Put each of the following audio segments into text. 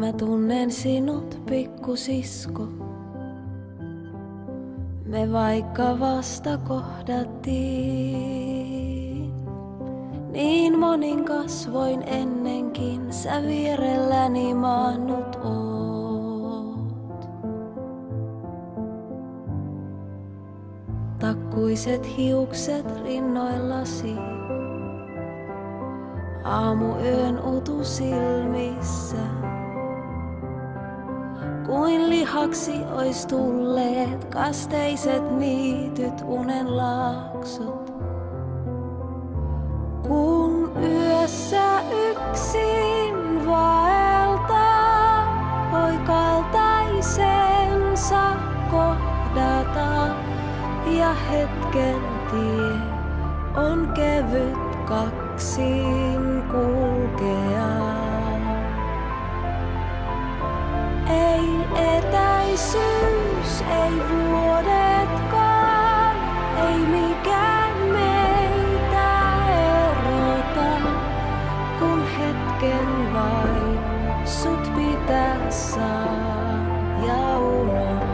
Mä tunnen sinut, pikkusisko. Me vaikka vasta kohdattiin. Niin monin kasvoin ennenkin sä vierelläni maannut oot. Takkuiset hiukset rinnoillasi. Aamuyön utu silmissä. Kuin lihaksi ois tulleet kasteiset niityt unen laaksot. Kun yössä yksin vaeltaa, voi kaltaisensa kohdata. Ja hetken tie on kevyt kaksin kulkea. Ei etäisyys, ei vuodetkaan, ei mikään meitä erota, kun hetken vain sut pitää saa ja unohtaa.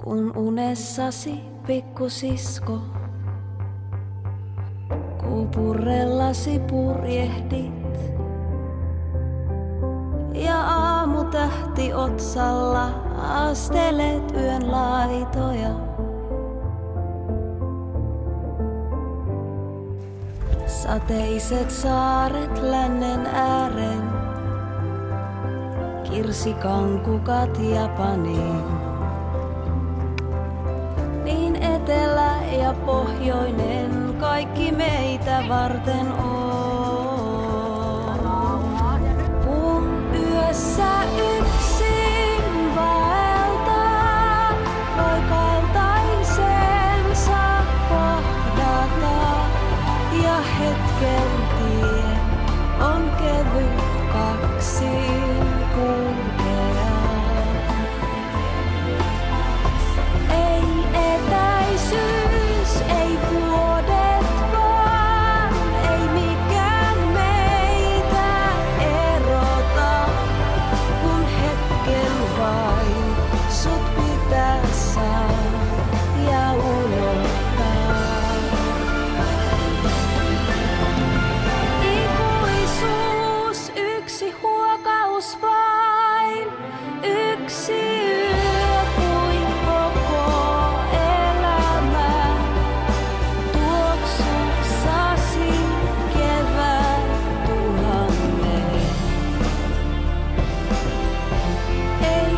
Kun unessasi, pikkusisko, kupurellasi purjehdit ja aamutähti otsalla astelet yön laitoja. Sateiset saaret lännen äären, kirsikankukat Japaniin. Niin etelä ja pohjoinen kaikki meitä varten on. Kun yössä yksin vaeltaa, voi kaltaisensa kohdata. Ja hetken tie on kevyt kaksin kulkea. Ei etäisyys, ei vuodetkaan, ei mikään meitä erota, kun hetken vain sut pitää saa ja unohtaa. Ikuisuus, yksi huokaus vain, yksi yö kuin koko elämä. Tuoksussasi kevät tuhannet. Ei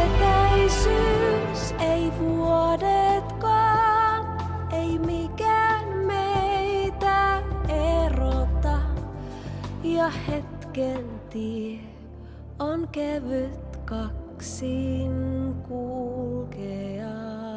etäisyys, ei vuodetkaan, ei mikään meitä erota. Ja hetken tie on kevyt kaksin kulkea.